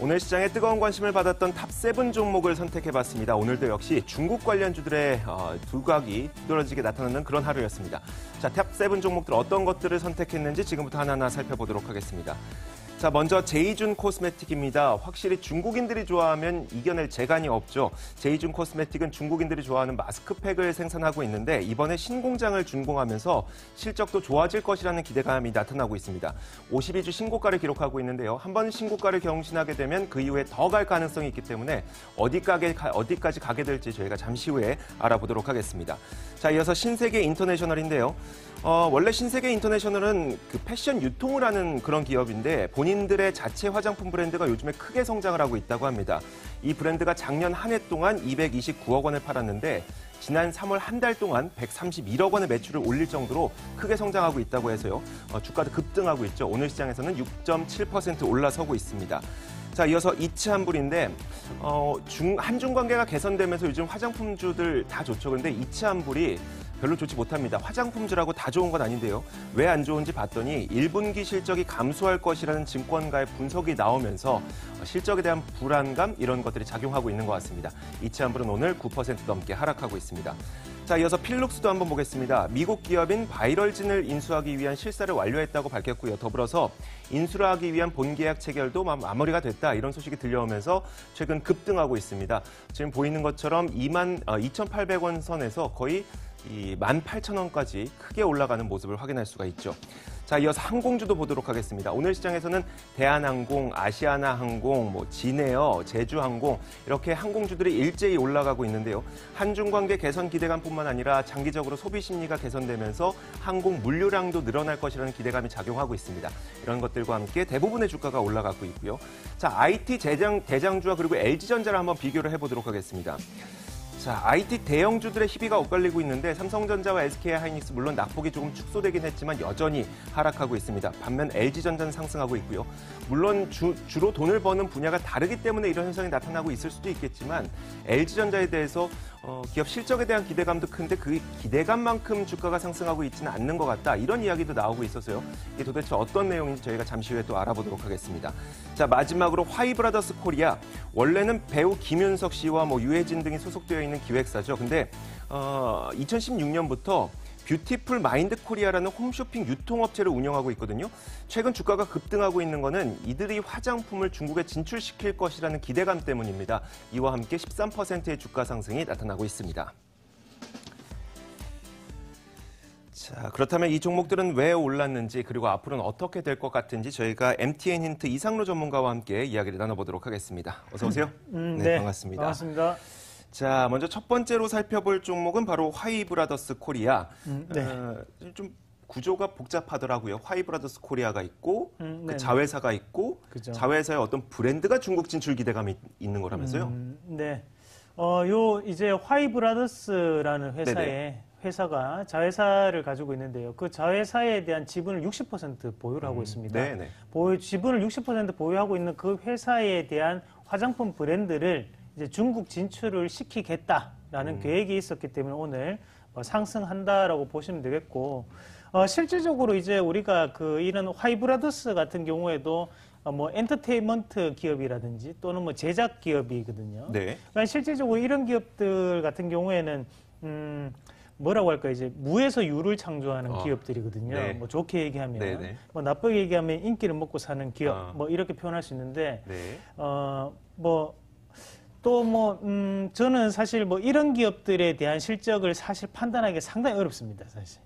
오늘 시장에 뜨거운 관심을 받았던 탑7 종목을 선택해봤습니다. 오늘도 역시 중국 관련주들의 두각이 두드러지게 나타나는 그런 하루였습니다. 자, 탑7 종목들 어떤 것들을 선택했는지 지금부터 하나하나 살펴보도록 하겠습니다. 자, 먼저 제이준 코스메틱입니다. 확실히 중국인들이 좋아하면 이겨낼 재간이 없죠. 제이준 코스메틱은 중국인들이 좋아하는 마스크팩을 생산하고 있는데 이번에 신공장을 준공하면서 실적도 좋아질 것이라는 기대감이 나타나고 있습니다. 52주 신고가를 기록하고 있는데요. 한번 신고가를 경신하게 되면 그 이후에 더 갈 가능성이 있기 때문에 어디까지 가게 될지 저희가 잠시 후에 알아보도록 하겠습니다. 자, 이어서 신세계 인터내셔널인데요. 원래 신세계 인터내셔널은 그 패션 유통을 하는 그런 기업인데 본인들의 자체 화장품 브랜드가 요즘에 크게 성장을 하고 있다고 합니다. 이 브랜드가 작년 한 해 동안 229억 원을 팔았는데 지난 3월 한 달 동안 131억 원의 매출을 올릴 정도로 크게 성장하고 있다고 해서요. 주가도 급등하고 있죠. 오늘 시장에서는 6.7% 올라서고 있습니다. 자, 이어서 이츠한불인데 한중 관계가 개선되면서 요즘 화장품주들 다 좋죠. 그런데 이츠한불이 별로 좋지 못합니다. 화장품주라고 다 좋은 건 아닌데요. 왜 안 좋은지 봤더니 1분기 실적이 감소할 것이라는 증권가의 분석이 나오면서 실적에 대한 불안감 이런 것들이 작용하고 있는 것 같습니다. 이츠한불은 오늘 9% 넘게 하락하고 있습니다. 자, 이어서 필룩스도 한번 보겠습니다. 미국 기업인 바이럴진을 인수하기 위한 실사를 완료했다고 밝혔고요. 더불어서 인수를 하기 위한 본계약 체결도 마무리가 됐다. 이런 소식이 들려오면서 최근 급등하고 있습니다. 지금 보이는 것처럼 2,800원 선에서 거의 18,000원까지 크게 올라가는 모습을 확인할 수가 있죠. 자, 이어서 항공주도 보도록 하겠습니다. 오늘 시장에서는 대한항공, 아시아나항공, 진에어, 제주항공 이렇게 항공주들이 일제히 올라가고 있는데요. 한중 관계 개선 기대감뿐만 아니라 장기적으로 소비 심리가 개선되면서 항공 물류량도 늘어날 것이라는 기대감이 작용하고 있습니다. 이런 것들과 함께 대부분의 주가가 올라가고 있고요. 자, IT 대장주와 그리고 LG전자를 한번 비교를 해보도록 하겠습니다. 자, IT 대형주들의 희비가 엇갈리고 있는데 삼성전자와 SK하이닉스 물론 낙폭이 조금 축소되긴 했지만 여전히 하락하고 있습니다. 반면 LG전자는 상승하고 있고요. 물론 주로 돈을 버는 분야가 다르기 때문에 이런 현상이 나타나고 있을 수도 있겠지만 LG전자에 대해서 기업 실적에 대한 기대감도 큰데 그 기대감만큼 주가가 상승하고 있지는 않는 것 같다. 이런 이야기도 나오고 있어서요. 이게 도대체 어떤 내용인지 저희가 잠시 후에 또 알아보도록 하겠습니다. 자, 마지막으로 화이브라더스 코리아. 원래는 배우 김윤석 씨와 유해진 등이 소속되어 있는 기획사죠. 근데 2016년부터 뷰티풀 마인드 코리아라는 홈쇼핑 유통업체를 운영하고 있거든요. 최근 주가가 급등하고 있는 거는 이들이 화장품을 중국에 진출시킬 것이라는 기대감 때문입니다. 이와 함께 13%의 주가 상승이 나타나고 있습니다. 자, 그렇다면 이 종목들은 왜 올랐는지 그리고 앞으로는 어떻게 될 것 같은지 저희가 MTN 힌트 이상로 전문가와 함께 이야기를 나눠보도록 하겠습니다. 어서 오세요. 네, 반갑습니다. 반갑습니다. 자, 먼저 첫 번째로 살펴볼 종목은 바로 화이브라더스 코리아. 네. 좀 구조가 복잡하더라고요. 화이브라더스 코리아가 있고 그 네. 자회사가 있고 그죠. 자회사의 어떤 브랜드가 중국 진출 기대감이 있는 거라면서요? 네. 이제 화이브라더스라는 회사가 자회사를 가지고 있는데요. 그 자회사에 대한 지분을 60% 보유를 하고 있습니다. 네네. 지분을 60% 보유하고 있는 그 회사에 대한 화장품 브랜드를 이제 중국 진출을 시키겠다라는 계획이 있었기 때문에 오늘 상승한다라고 보시면 되겠고, 실질적으로 이제 우리가 이런 화이브라더스 같은 경우에도 엔터테인먼트 기업이라든지 또는 제작 기업이거든요. 네. 그러니까 실질적으로 이런 기업들 같은 경우에는 뭐라고 할까요? 이제 무에서 유를 창조하는 기업들이거든요. 네. 좋게 얘기하면, 네네. 나쁘게 얘기하면 인기를 먹고 사는 기업, 이렇게 표현할 수 있는데, 네. 저는 사실 이런 기업들에 대한 실적을 사실 판단하기가 상당히 어렵습니다, 사실.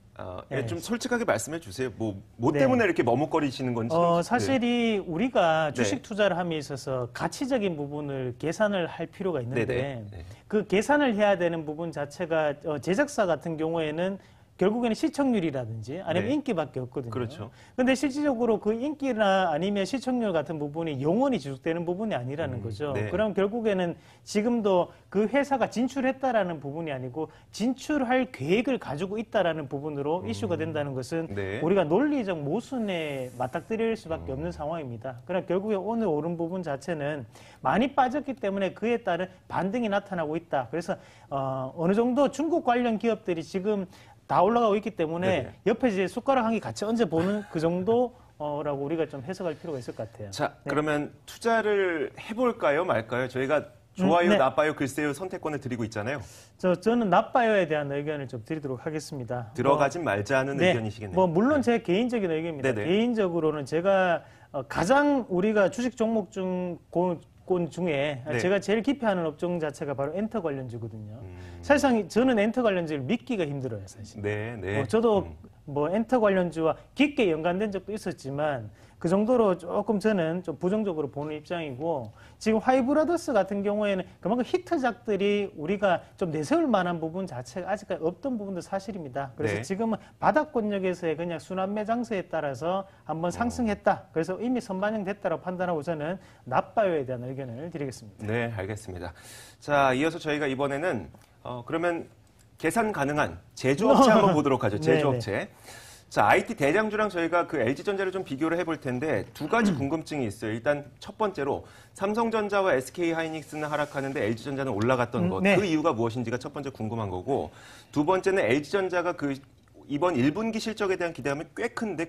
네. 좀 솔직하게 말씀해 주세요. 뭐 네. 때문에 이렇게 머뭇거리시는 건지. 사실이 우리가 주식 네. 투자를 함에 있어서 가치적인 부분을 계산을 할 필요가 있는데, 네네. 그 계산을 해야 되는 부분 자체가 제작사 같은 경우에는 결국에는 시청률이라든지 아니면 네. 인기밖에 없거든요. 그렇죠. 근데 실질적으로 그 인기나 아니면 시청률 같은 부분이 영원히 지속되는 부분이 아니라는 거죠. 네. 그럼 결국에는 지금도 그 회사가 진출했다라는 부분이 아니고 진출할 계획을 가지고 있다라는 부분으로 이슈가 된다는 것은 네. 우리가 논리적 모순에 맞닥뜨릴 수밖에 없는 상황입니다. 그러나 결국에 오늘 오른 부분 자체는 많이 빠졌기 때문에 그에 따른 반등이 나타나고 있다. 그래서 어느 정도 중국 관련 기업들이 지금 다 올라가고 있기 때문에 네네. 옆에 이제 숟가락 한 개 같이 얹어보는 그 정도 라고 우리가 좀 해석할 필요가 있을 것 같아요. 자, 네. 그러면 투자를 해볼까요, 말까요? 저희가 좋아요, 네. 나빠요, 글쎄요 선택권을 드리고 있잖아요. 저는 나빠요에 대한 의견을 좀 드리도록 하겠습니다. 들어가진 말자는 네. 의견이시겠네요. 물론 제 개인적인 의견입니다. 네네. 개인적으로는 제가 가장 우리가 주식 종목 중에 네. 제가 제일 기피하는 업종 자체가 바로 엔터 관련주거든요. 사실상 저는 엔터 관련주를 믿기가 힘들어요, 사실. 네, 네. 저도 엔터 관련주와 깊게 연관된 적도 있었지만 그 정도로 조금 저는 좀 부정적으로 보는 입장이고, 지금 화이브라더스 같은 경우에는 그만큼 히트작들이 우리가 좀 내세울 만한 부분 자체가 아직까지 없던 부분도 사실입니다. 그래서 네. 지금은 바닥권역에서의 그냥 순환매 장세에 따라서 한번 상승했다. 그래서 이미 선반영됐다고 판단하고 저는 나빠요에 대한 의견을 드리겠습니다. 네, 알겠습니다. 자, 이어서 저희가 이번에는 그러면 계산 가능한 제조업체 한번 보도록 하죠. 제조업체. 자, IT 대장주랑 저희가 그 LG전자를 좀 비교를 해볼 텐데 두 가지 궁금증이 있어요. 일단 첫 번째로 삼성전자와 SK하이닉스는 하락하는데 LG전자는 올라갔던 것. 네. 그 이유가 무엇인지가 첫 번째 궁금한 거고, 두 번째는 LG전자가 이번 1분기 실적에 대한 기대감이 꽤 큰데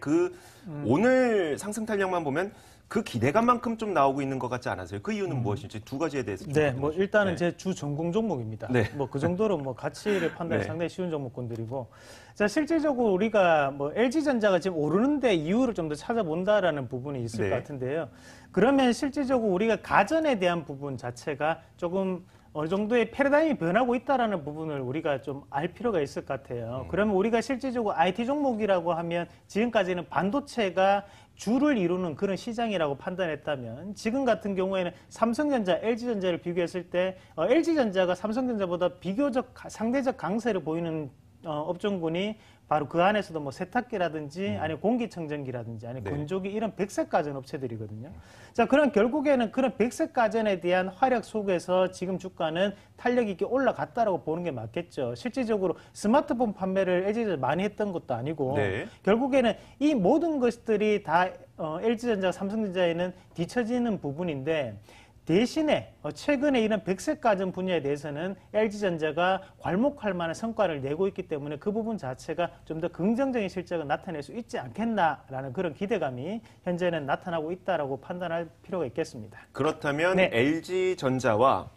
오늘 상승 탄력만 보면 그 기대감만큼 좀 나오고 있는 것 같지 않아서요? 그 이유는 무엇인지 두 가지에 대해서 좀 네, 확인해 일단은 주시죠. 제 주 전공 종목입니다. 네. 그 정도로 가치를 판단이 네. 상당히 쉬운 종목군들이고, 자, 실질적으로 우리가 LG전자가 지금 오르는데 이유를 좀 더 찾아본다라는 부분이 있을 네. 것 같은데요. 그러면 실질적으로 우리가 가전에 대한 부분 자체가 조금 어느 정도의 패러다임이 변하고 있다라는 부분을 우리가 좀 알 필요가 있을 것 같아요. 그러면 우리가 실질적으로 IT 종목이라고 하면 지금까지는 반도체가 주를 이루는 그런 시장이라고 판단했다면, 지금 같은 경우에는 삼성전자, LG전자를 비교했을 때 LG전자가 삼성전자보다 비교적 상대적 강세를 보이는 업종군이 바로 그 안에서도 세탁기라든지 아니면 공기청정기라든지 아니면 네. 건조기 이런 백색 가전 업체들이거든요. 자, 그럼 결국에는 그런 백색 가전에 대한 활약 속에서 지금 주가는 탄력 있게 올라갔다라고 보는 게 맞겠죠. 실질적으로 스마트폰 판매를 LG전자 많이 했던 것도 아니고 네. 결국에는 이 모든 것들이 다 LG전자, 삼성전자에는 뒤처지는 부분인데, 대신에 최근에 이런 백색 가전 분야에 대해서는 LG전자가 괄목할 만한 성과를 내고 있기 때문에 그 부분 자체가 좀 더 긍정적인 실적을 나타낼 수 있지 않겠나라는 그런 기대감이 현재는 나타나고 있다라고 판단할 필요가 있겠습니다. 그렇다면 네. LG전자와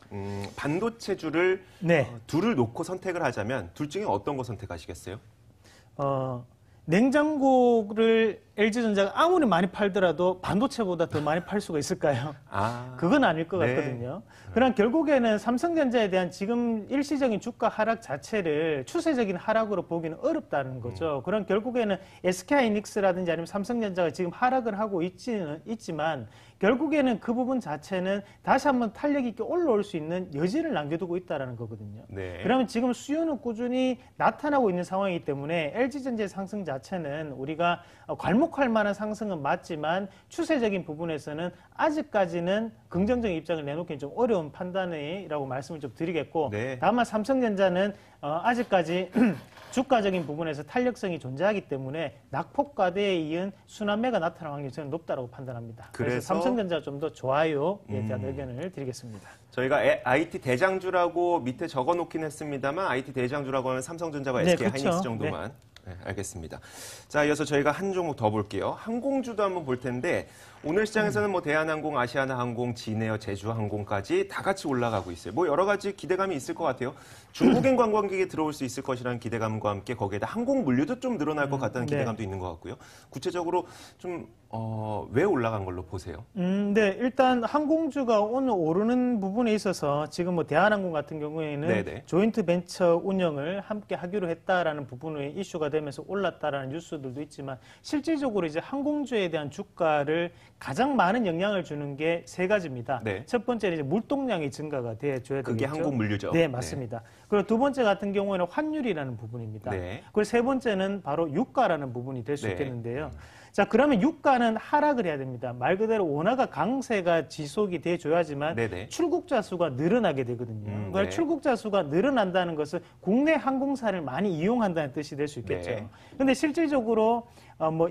반도체주를 네. 둘을 놓고 선택을 하자면 둘 중에 어떤 거 선택하시겠어요? 냉장고를 LG전자가 아무리 많이 팔더라도 반도체보다 더 많이 팔 수가 있을까요? 그건 아닐 것 네. 같거든요. 그럼 결국에는 삼성전자에 대한 지금 일시적인 주가 하락 자체를 추세적인 하락으로 보기는 어렵다는 거죠. 그럼 결국에는 SK하이닉스라든지 아니면 삼성전자가 지금 하락을 하고 있지만 결국에는 그 부분 자체는 다시 한번 탄력 있게 올라올 수 있는 여지를 남겨두고 있다는 거거든요. 네. 그러면 지금 수요는 꾸준히 나타나고 있는 상황이기 때문에 LG전자의 상승 자체는 우리가 괄목할 만한 상승은 맞지만 추세적인 부분에서는 아직까지는 긍정적인 입장을 내놓기는 좀 어려운 판단이라고 말씀을 좀 드리겠고, 네. 다만 삼성전자는 아직까지 주가적인 부분에서 탄력성이 존재하기 때문에 낙폭과대에 이은 순환매가 나타날 확률이 저는 높다고 판단합니다. 그래서 삼성전자 좀 더 좋아요에 대한 의견을 드리겠습니다. 저희가 IT 대장주라고 밑에 적어놓긴 했습니다만 IT 대장주라고 하면 삼성전자와 네, SK하이닉스 그렇죠. 정도만. 네, 알겠습니다. 자, 이어서 저희가 한 종목 더 볼게요. 항공주도 한번 볼 텐데 오늘 시장에서는 대한항공, 아시아나항공, 진에어, 제주항공까지 다 같이 올라가고 있어요. 여러 가지 기대감이 있을 것 같아요. 중국인 관광객이 들어올 수 있을 것이라는 기대감과 함께 거기에다 항공 물류도 좀 늘어날 것 같다는 네. 기대감도 있는 것 같고요. 구체적으로 좀 왜 올라간 걸로 보세요? 네, 일단 항공주가 오늘 오르는 부분에 있어서 지금 대한항공 같은 경우에는 네네. 조인트 벤처 운영을 함께 하기로 했다라는 부분이 이슈가 되면서 올랐다라는 뉴스들도 있지만, 실질적으로 이제 항공주에 대한 주가를 가장 많은 영향을 주는 게 세 가지입니다. 네. 첫 번째는 이제 물동량이 증가가 돼줘야 되겠죠. 그게 항공 물류죠. 네, 맞습니다. 그리고 두 번째 같은 경우에는 환율이라는 부분입니다. 네. 그리고 세 번째는 바로 유가라는 부분이 될 수 네. 있겠는데요. 자, 그러면 유가는 하락을 해야 됩니다. 말 그대로 원화가 강세가 지속이 돼줘야지만 네네. 출국자 수가 늘어나게 되거든요. 그러니까 네. 출국자 수가 늘어난다는 것은 국내 항공사를 많이 이용한다는 뜻이 될 수 있겠죠. 네. 근데 실질적으로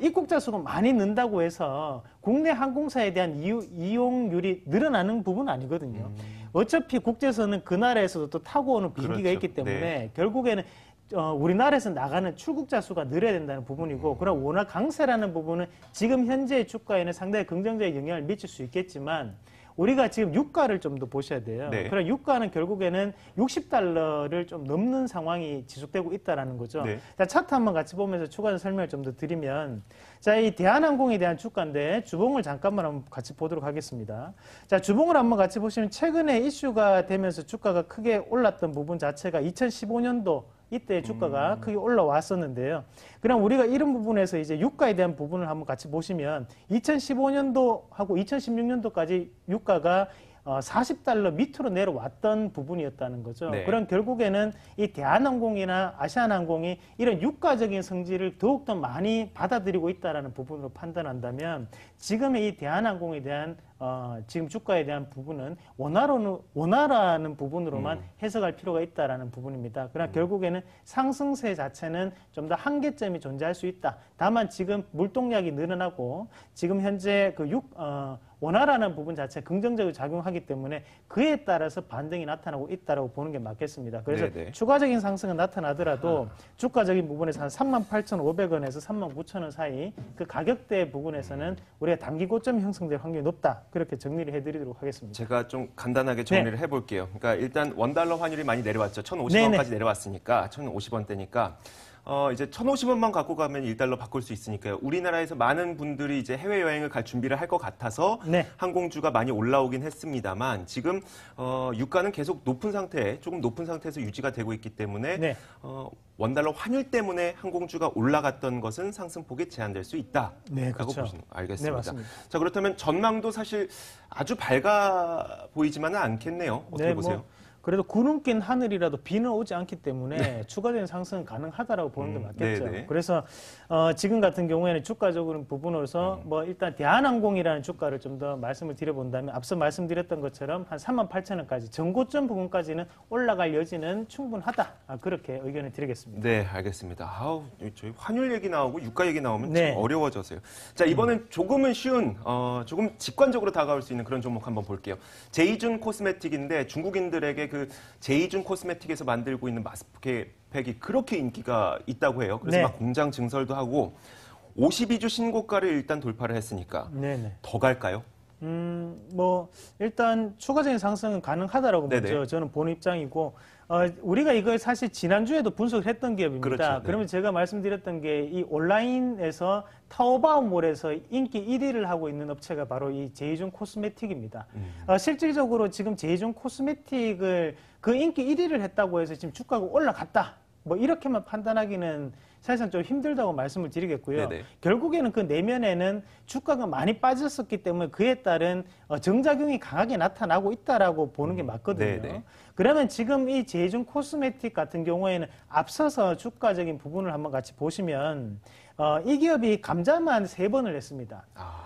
입국자 수가 많이 는다고 해서 국내 항공사에 대한 이용률이 늘어나는 부분은 아니거든요. 어차피 국제선은 그 나라에서도 또 타고 오는 비행기가 그렇죠. 있기 때문에 네. 결국에는 우리나라에서 나가는 출국자 수가 늘어야 된다는 부분이고, 그럼 원화 강세라는 부분은 지금 현재의 주가에는 상당히 긍정적인 영향을 미칠 수 있겠지만, 우리가 지금 유가를 좀 더 보셔야 돼요. 네. 그럼 유가는 결국에는 60달러를 좀 넘는 상황이 지속되고 있다는 거죠. 네. 자, 차트 한번 같이 보면서 추가적인 설명을 좀 더 드리면, 자, 이 대한항공에 대한 주가인데 주봉을 잠깐만 한번 같이 보도록 하겠습니다. 자, 주봉을 한번 같이 보시면 최근에 이슈가 되면서 주가가 크게 올랐던 부분 자체가 2015년도 이때 주가가 크게 올라왔었는데요. 그럼 우리가 이런 부분에서 이제 유가에 대한 부분을 한번 같이 보시면 2015년도하고 2016년도까지 유가가 40달러 밑으로 내려왔던 부분이었다는 거죠. 네. 그럼 결국에는 이 대한항공이나 아시아나항공이 이런 유가적인 성질을 더욱더 많이 받아들이고 있다는 부분으로 판단한다면 지금의 이 대한항공에 대한 지금 주가에 대한 부분은 원화라는 부분으로만 해석할 필요가 있다는 부분입니다. 그러나 결국에는 상승세 자체는 좀 더 한계점이 존재할 수 있다. 다만 지금 물동량이 늘어나고 지금 현재 그 원화라는 부분 자체가 긍정적으로 작용하기 때문에 그에 따라서 반등이 나타나고 있다고 보는 게 맞겠습니다. 그래서 네네. 추가적인 상승은 나타나더라도 주가적인 부분에서 한 38,500원에서 39,000원 사이 그 가격대 부분에서는 우리가 단기 고점이 형성될 확률이 높다. 그렇게 정리를 해드리도록 하겠습니다. 제가 좀 간단하게 정리를 해볼게요. 그러니까 일단 원달러 환율이 많이 내려왔죠. 1,050원까지 내려왔으니까 1,050원대니까 이제 1,050원만 갖고 가면 1달러 바꿀 수 있으니까요. 우리나라에서 많은 분들이 이제 해외 여행을 갈 준비를 할 것 같아서 네. 항공주가 많이 올라오긴 했습니다만 지금 유가는 계속 조금 높은 상태에서 유지가 되고 있기 때문에 네. 원달러 환율 때문에 항공주가 올라갔던 것은 상승폭이 제한될 수 있다라고 네, 그렇죠. 보시는 거 알겠습니다. 네, 맞습니다. 자, 그렇다면 전망도 사실 아주 밝아 보이지만은 않겠네요. 어떻게 네, 보세요? 그래도 구름 낀 하늘이라도 비는 오지 않기 때문에 추가적인 상승은 가능하다라고 보는 게 맞겠죠. 네네. 그래서 지금 같은 경우에는 주가적인 부분으로서 뭐 일단 대한항공이라는 주가를 좀 더 말씀을 드려본다면 앞서 말씀드렸던 것처럼 한 38,000원까지 전고점 부분까지는 올라갈 여지는 충분하다. 그렇게 의견을 드리겠습니다. 네, 알겠습니다. 아우, 저희 환율 얘기 나오고 유가 얘기 나오면 네. 참 어려워져서요. 자, 이번엔 조금은 쉬운, 조금 직관적으로 다가올 수 있는 그런 종목 한번 볼게요. 제이준 코스메틱인데 중국인들에게 그 제이준 코스메틱에서 만들고 있는 마스크팩이 그렇게 인기가 있다고 해요. 그래서 네. 막 공장 증설도 하고 52주 신고가를 일단 돌파를 했으니까 네네. 더 갈까요? 일단 추가적인 상승은 가능하다라고 네네. 보죠. 저는 보는 입장이고, 우리가 이걸 사실 지난주에도 분석을 했던 기업입니다. 그렇죠. 네. 그러면 제가 말씀드렸던 게 이 온라인에서 타오바오몰에서 인기 1위를 하고 있는 업체가 바로 이 제이준 코스메틱입니다. 실질적으로 지금 제이준 코스메틱을 그 인기 1위를 했다고 해서 지금 주가가 올라갔다. 뭐 이렇게만 판단하기는 사실상 좀 힘들다고 말씀을 드리겠고요. 네네. 결국에는 그 내면에는 주가가 많이 빠졌었기 때문에 그에 따른 정작용이 강하게 나타나고 있다라고 보는 게 맞거든요. 네네. 그러면 지금 이 제이준 코스메틱 같은 경우에는 앞서서 주가적인 부분을 한번 같이 보시면 이 기업이 감자만 3번을 했습니다.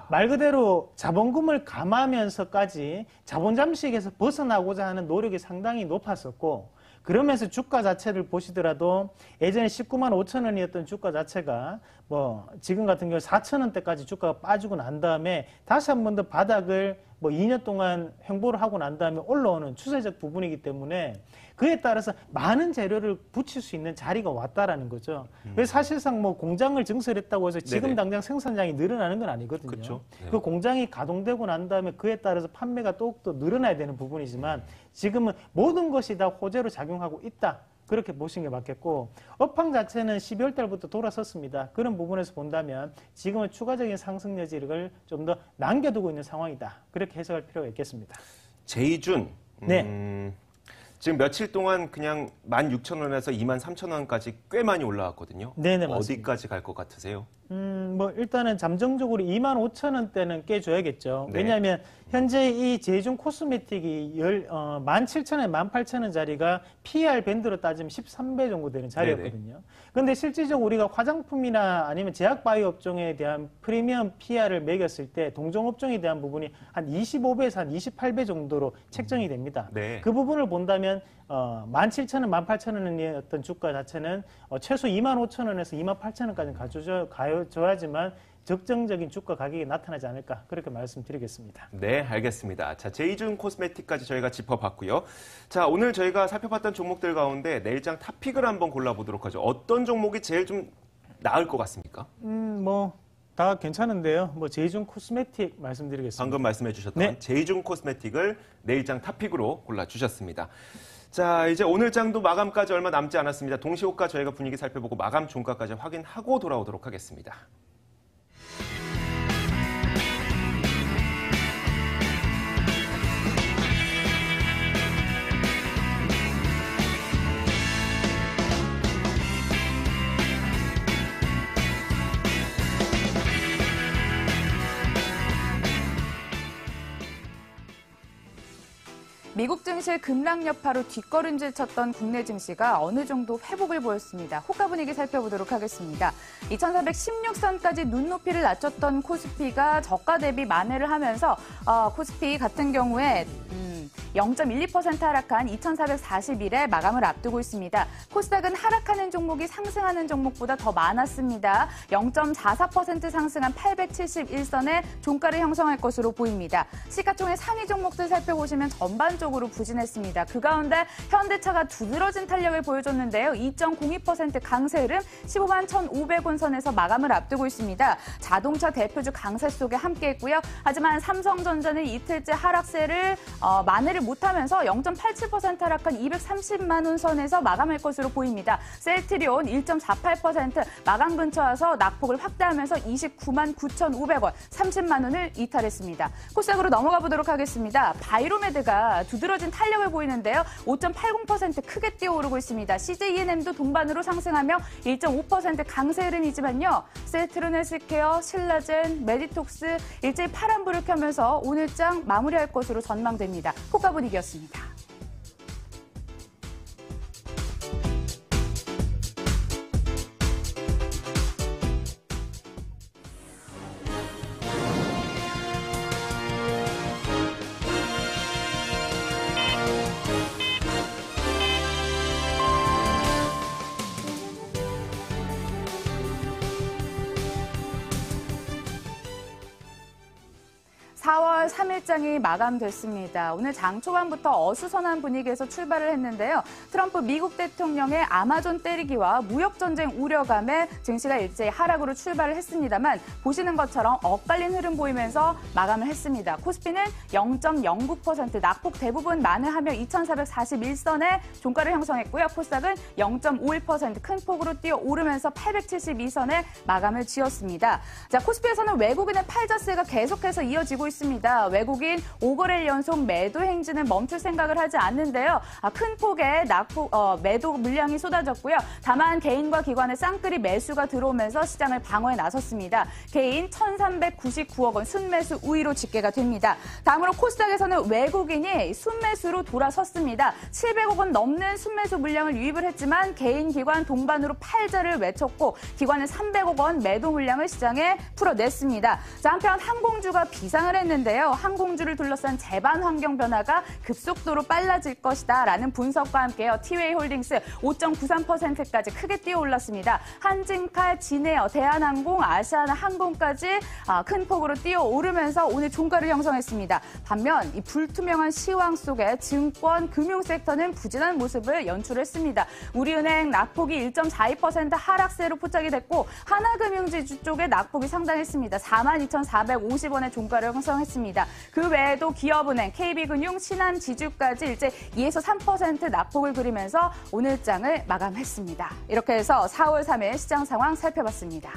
말 그대로 자본금을 감하면서까지 자본 잠식에서 벗어나고자 하는 노력이 상당히 높았었고 그러면서 주가 자체를 보시더라도 예전에 19만 5천 원이었던 주가 자체가 뭐 지금 같은 경우 4천 원대까지 주가가 빠지고 난 다음에 다시 한 번 더 바닥을 뭐 2년 동안 횡보를 하고 난 다음에 올라오는 추세적 부분이기 때문에 그에 따라서 많은 재료를 붙일 수 있는 자리가 왔다라는 거죠. 그래서 사실상 뭐 공장을 증설했다고 해서 지금 네네. 당장 생산량이 늘어나는 건 아니거든요. 그렇죠. 네. 그 공장이 가동되고 난 다음에 그에 따라서 판매가 또 늘어나야 되는 부분이지만 지금은 모든 것이 다 호재로 작용하고 있다. 그렇게 보시는 게 맞겠고 업황 자체는 12월 달부터 돌아섰습니다. 그런 부분에서 본다면 지금은 추가적인 상승 여지를 좀 더 남겨두고 있는 상황이다. 그렇게 해석할 필요가 있겠습니다. 제이준. 네. 지금 며칠 동안 그냥 16,000원에서 23,000원까지 꽤 많이 올라왔거든요. 네네, 맞습니다. 어디까지 갈 것 같으세요? 뭐 일단은 잠정적으로 25,000원대는 깨줘야겠죠. 네. 왜냐하면 현재 이 제이준 코스메틱이 17,000원, 18,000원짜리가 PR 밴드로 따지면 13배 정도 되는 자리였거든요. 그런데 실질적으로 우리가 화장품이나 아니면 제약바이오 업종에 대한 프리미엄 PR을 매겼을 때 동종업종에 대한 부분이 한 25배에서 한 28배 정도로 책정이 됩니다. 네. 그 부분을 본다면 17,000원, 18,000원이었던 주가 자체는 최소 25,000원에서 28,000원까지 가져야지만 적정적인 주가 가격이 나타나지 않을까 그렇게 말씀드리겠습니다. 네, 알겠습니다. 자, 제이준 코스메틱까지 저희가 짚어봤고요. 자, 오늘 저희가 살펴봤던 종목들 가운데 내일장 탑픽을 한번 골라보도록 하죠. 어떤 종목이 제일 좀 나을 것 같습니까? 다 괜찮은데요. 제이준 코스메틱 말씀드리겠습니다. 방금 말씀해 주셨던 네. 제이준 코스메틱을 내일장 탑픽으로 골라주셨습니다. 자, 이제 오늘 장도 마감까지 얼마 남지 않았습니다. 동시호가 저희가 분위기 살펴보고 마감 종가까지 확인하고 돌아오도록 하겠습니다. 미국 증시의 급락 여파로 뒷걸음질 쳤던 국내 증시가 어느 정도 회복을 보였습니다. 호가 분위기 살펴보도록 하겠습니다. 2416선까지 눈높이를 낮췄던 코스피가 저가 대비 만회를 하면서 코스피 같은 경우에 0.12% 하락한 2441에 마감을 앞두고 있습니다. 코스닥은 하락하는 종목이 상승하는 종목보다 더 많았습니다. 0.44% 상승한 871선에 종가를 형성할 것으로 보입니다. 시가총액 상위 종목들 살펴보시면 전반적으로 부진했습니다. 그 가운데 현대차가 두드러진 탄력을 보여줬는데요. 2.02% 강세 흐름 15만 1,500원 선에서 마감을 앞두고 있습니다. 자동차 대표주 강세 속에 함께했고요. 하지만 삼성전자는 이틀째 하락세를 만회를 못하면서 0.87% 하락한 230만 원 선에서 마감할 것으로 보입니다. 셀트리온 1.48% 마감 근처 와서 낙폭을 확대하면서 29만 9,500원, 30만 원을 이탈했습니다. 코스닥으로 넘어가 보도록 하겠습니다. 바이로메드가 두드러진 탄력을 보이는데요. 5.80% 크게 뛰어오르고 있습니다. CJENM도 동반으로 상승하며 1.5% 강세 흐름이지만요. 셀트론 헬스케어, 신라젠, 메디톡스 일제히 파란불을 켜면서 오늘장 마무리할 것으로 전망됩니다. 호가 분위기였습니다. (4월 3일장이) 마감됐습니다. 오늘 장 초반부터 어수선한 분위기에서 출발을 했는데요. 트럼프 미국 대통령의 아마존 때리기와 무역전쟁 우려감에 증시가 일제히 하락으로 출발을 했습니다만 보시는 것처럼 엇갈린 흐름 보이면서 마감을 했습니다. 코스피는 0.09% 낙폭 대부분 만회하며 2441선에 종가를 형성했고요. 코스닥은 0.51% 큰 폭으로 뛰어오르면서 872선에 마감을 지었습니다. 자, 코스피에서는 외국인의 팔자세가 계속해서 이어지고 있습니다. 외국인 5거래일 연속 매도 행진은 멈출 생각을 하지 않는데요. 큰 폭의 매도 물량이 쏟아졌고요. 다만 개인과 기관의 쌍끌이 매수가 들어오면서 시장을 방어에 나섰습니다. 개인 1,399억 원 순매수 우위로 집계가 됩니다. 다음으로 코스닥에서는 외국인이 순매수로 돌아섰습니다. 700억 원 넘는 순매수 물량을 유입을 했지만 개인, 기관 동반으로 팔자를 외쳤고 기관은 300억 원 매도 물량을 시장에 풀어냈습니다. 자, 한편 항공주가 비상을 했는데요. 항공주를 둘러싼 제반 환경 변화가 급속도로 빨라질 것이다라는 분석과 함께요. 티웨이 홀딩스 5.93%까지 크게 뛰어올랐습니다. 한진칼, 진에어, 대한항공, 아시아나항공까지 큰 폭으로 뛰어오르면서 오늘 종가를 형성했습니다. 반면 이 불투명한 시황 속에 증권, 금융 섹터는 부진한 모습을 연출했습니다. 우리은행 낙폭이 1.42% 하락세로 포착이 됐고 하나금융지주 쪽의 낙폭이 상당했습니다. 42,450원의 종가를 형성했습니다. 그 외에도 기업은행, KB금융, 신한지주까지 일제 2에서 3% 낙폭을 그리면서 오늘 장을 마감했습니다. 이렇게 해서 4월 3일 시장 상황 살펴봤습니다.